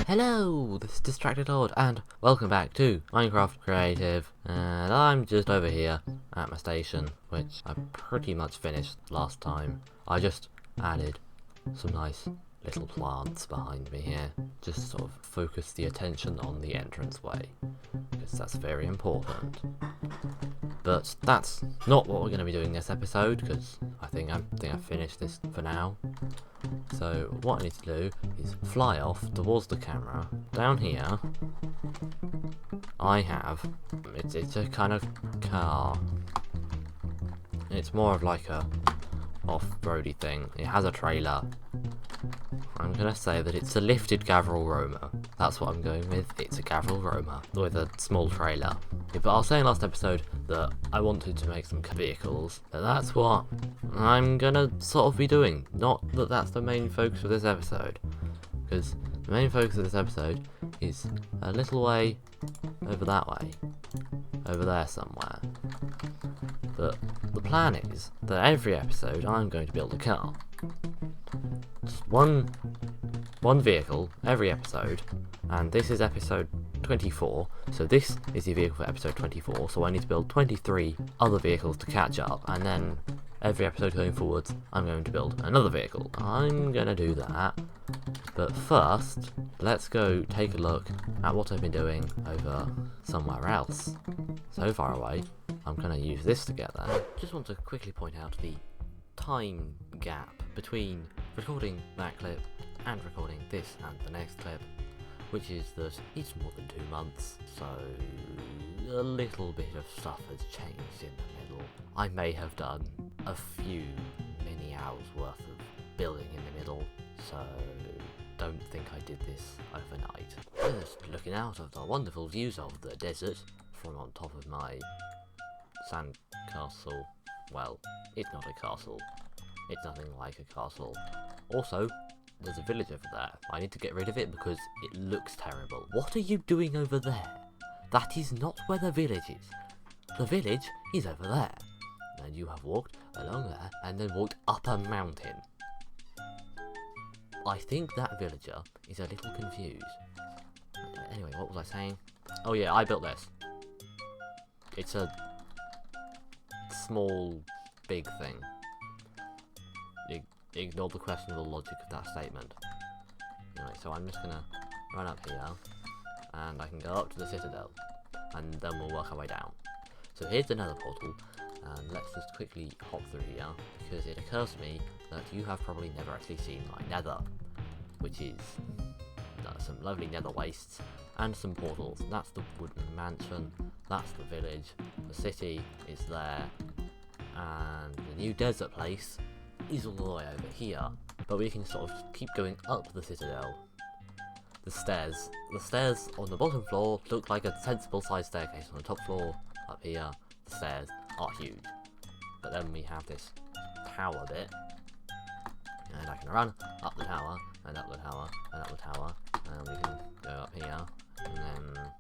Hello, this is Distracted Lord, and welcome back to Minecraft Creative. And I'm just over here at my station, which I pretty much finished last time. I just added some nice little plants behind me here, just to sort of focus the attention on the entranceway, because that's very important. But that's not what we're going to be doing this episode, because I think I've finished this for now. So what I need to do is fly off towards the camera. Down here, I have it's a kind of car. It's more of like a off-roady thing. It has a trailer. I'm gonna say that it's a lifted Gavril Roamer. That's what I'm going with. It's a Gavril Roamer with a small trailer. Yeah, but I was saying last episode that I wanted to make some vehicles. And that's what I'm gonna sort of be doing. Not that that's the main focus of this episode, because the main focus of this episode is a little way over that way, over there somewhere. But the plan is that every episode I'm going to build a car. Just one vehicle every episode, and this is episode 24, so this is the vehicle for episode 24, so I need to build 23 other vehicles to catch up, and then every episode going forwards I'm going to build another vehicle. I'm gonna do that, but first let's go take a look at what I've been doing over somewhere else. So far away, I'm gonna use this together. Just want to quickly point out the time gap between recording that clip and recording this and the next clip, which is that it's more than 2 months, so a little bit of stuff has changed in the middle. I may have done a few mini hours worth of building in the middle, so don't think I did this overnight. Just looking out of the wonderful views of the desert from on top of my sand castle. Well, it's not a castle. It's nothing like a castle. Also, there's a village over there. I need to get rid of it because it looks terrible. What are you doing over there? That is not where the village is. The village is over there. And you have walked along there and then walked up a mountain. I think that villager is a little confused. Anyway, what was I saying? Oh yeah, I built this. It's a small, big thing. Ignore the questionable logic of that statement. Anyway, so I'm just gonna run up here, and I can go up to the citadel, and then we'll work our way down. So here's another portal, and let's just quickly hop through here, because it occurs to me that you have probably never actually seen my nether, which is some lovely nether wastes, and some portals. That's the wooden mansion, that's the village, the city is there, and the new desert place is all the way over here. But we can sort of keep going up the citadel. The stairs on the bottom floor look like a sensible sized staircase. On the top floor, up here, the stairs are huge. But then we have this tower bit, and I can run up the tower, and up the tower, and up the tower, and we can go up here, and then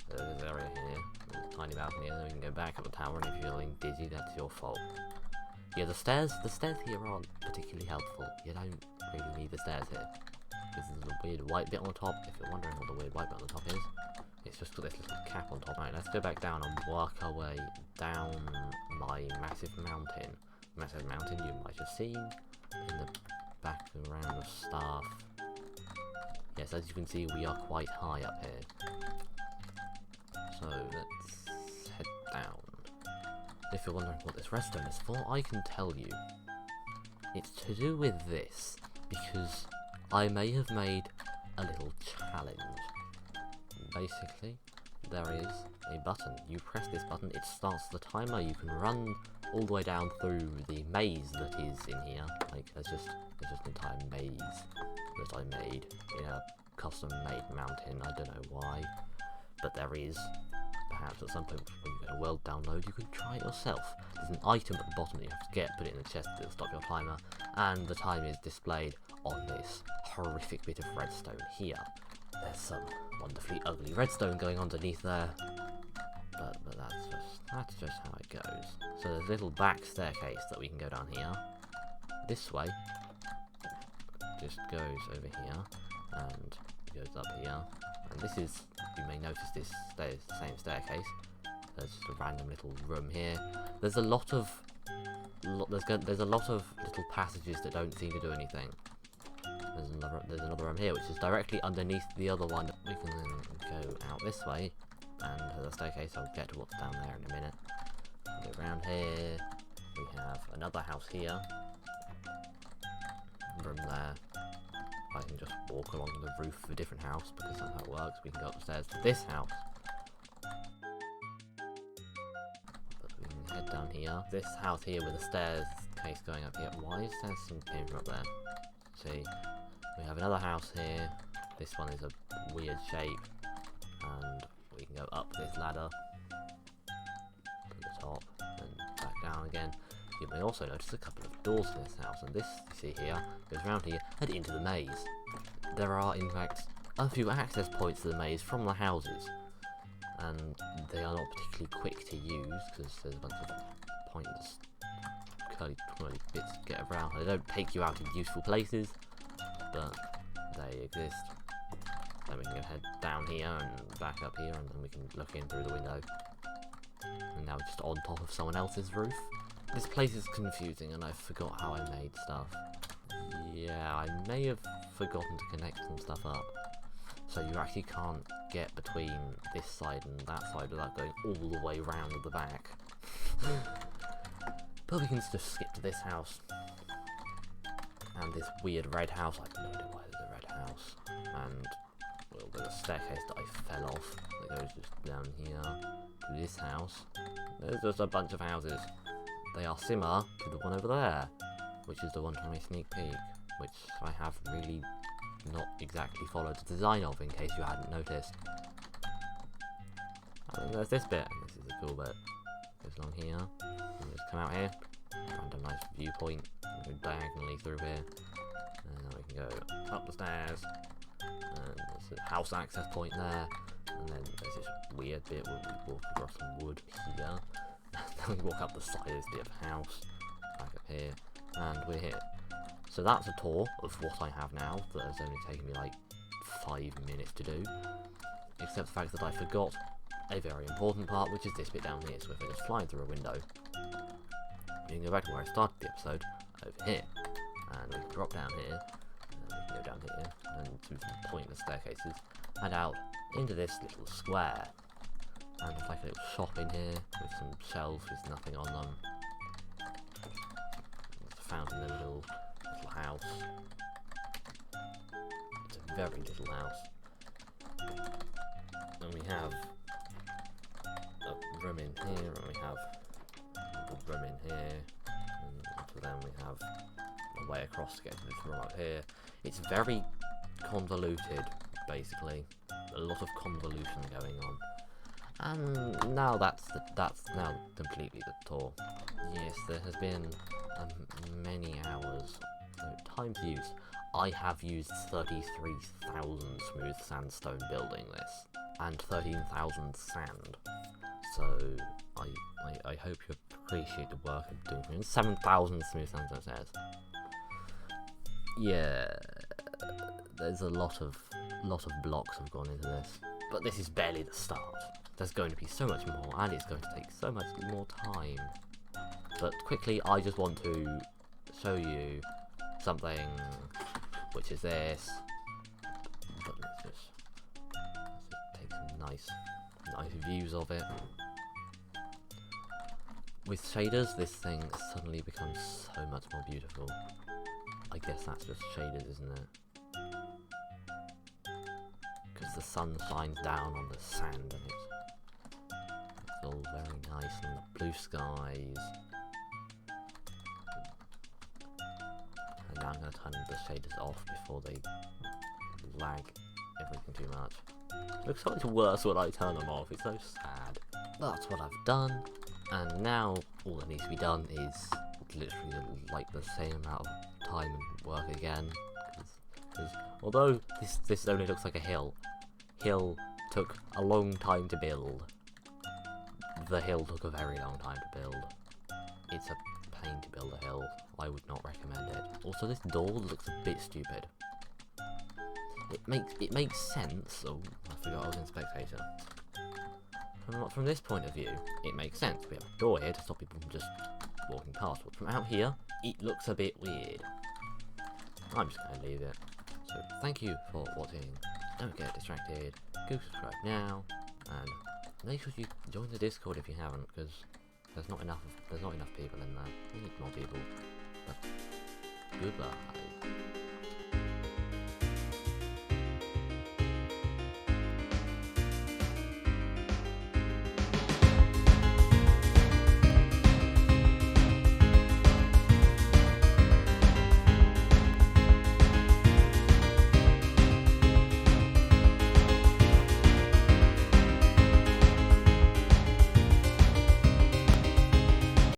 there's this area here, a little tiny balcony, and then we can go back up the tower, and if you're feeling dizzy, that's your fault. Yeah, the stairs here aren't particularly helpful. You don't really need the stairs here. This is a weird white bit on the top. If you're wondering what the weird white bit on the top is, it's just got this little cap on top. Right, let's go back down and work our way down my massive mountain. Massive mountain you might have seen in the background of stuff. Yes, as you can see, we are quite high up here. So let's head down. If you're wondering what this redstone is for, I can tell you. It's to do with this, because I may have made a little challenge. Basically, there is a button. You press this button, it starts the timer. You can run all the way down through the maze that is in here. Like, there's just an entire maze that I made in a custom-made mountain. I don't know why, but there is. Perhaps at some point when you get a world download, you can try it yourself. There's an item at the bottom that you have to get, put it in the chest, it'll stop your timer, and the time is displayed on this horrific bit of redstone here. There's some wonderfully ugly redstone going underneath there, but that's just how it goes. So there's a little back staircase that we can go down here. This way just goes over here, and goes up here. And this is, you may notice this stairs, same staircase. There's just a random little room here. There's a lot of little passages that don't seem to do anything. There's another room here, which is directly underneath the other one. We can then go out this way, and the staircase. I'll get to what's down there in a minute. Go around here. We have another house here. Room there. I can just walk along the roof of a different house because that's how it works. We can go upstairs to this house. But we can head down here. This house here with the stairs case going up here. Why is there some paper up there? See, we have another house here. This one is a weird shape, and we can go up this ladder to the top and back down again. You may also notice a couple of doors in this house, and this, you see here, goes around here and into the maze. There are, in fact, a few access points to the maze from the houses, and they are not particularly quick to use, because there's a bunch of pointless curly bits to get around. They don't take you out of useful places, but they exist. Then we can go head down here and back up here, and then we can look in through the window. And now just on top of someone else's roof. This place is confusing, and I forgot how I made stuff. Yeah, I may have forgotten to connect some stuff up. So you actually can't get between this side and that side without going all the way round to the back. But we can just skip to this house. And this weird red house. I have no idea why there's a red house. And, well, there's a staircase that I fell off that goes just down here to this house. There's just a bunch of houses. They are similar to the one over there, which is the one from my sneak peek, which I have really not exactly followed the design of, in case you hadn't noticed. And then there's this bit, and this is a cool bit. Goes along here, and just come out here, find a nice viewpoint, and go diagonally through here, and then we can go up the stairs, and there's a house access point there, and then there's this weird bit where we walk across some wood here. Then we walk up the side of this bit of house, back up here, and we're here. So that's a tour of what I have now, that has only taken me like 5 minutes to do. Except the fact that I forgot a very important part, which is this bit down here. So if I just fly through a window, we can go back to where I started the episode, over here. And we can drop down here, and we can go down here, and through some pointless staircases, and out into this little square. And there's like a little shop in here with some shelves with nothing on them. There's a fountain in the little house. It's a very little house. And we have a room in here, and we have a room in here. And after then we have a way across to get to this room up here. It's very convoluted, basically. A lot of convolution going on. And now that's now completely the tour. Yes, there has been many hours. So time to use. I have used 33,000 smooth sandstone building this, and 13,000 sand. So I hope you appreciate the work I'm doing. And 7,000 smooth sandstone stairs. Yeah, there's a lot of blocks have gone into this, but this is barely the start. There's going to be so much more, and it's going to take so much more time. But quickly, I just want to show you something, which is this. But let's just take some nice views of it. With shaders, this thing suddenly becomes so much more beautiful. I guess that's just shaders, isn't it? Because the sun shines down on the sand and it's all very nice, and the blue skies. And now I'm going to turn the shaders off before they lag everything too much. It looks so much worse when I turn them off, it's so sad. That's what I've done, and now all that needs to be done is literally like the same amount of time and work again. Because although this only looks like a hill took a long time to build. The hill took a very long time to build. It's a pain to build a hill. I would not recommend it. Also, this door looks a bit stupid. it makes sense. Oh, I forgot I was in spectator. From this point of view, it makes sense. We have a door here to stop people from just walking past. But from out here, it looks a bit weird. I'm just going to leave it. So thank you for watching. Don't get distracted. Go subscribe now, and make sure you join the Discord if you haven't, because there's not enough people in there. We need more people. But goodbye.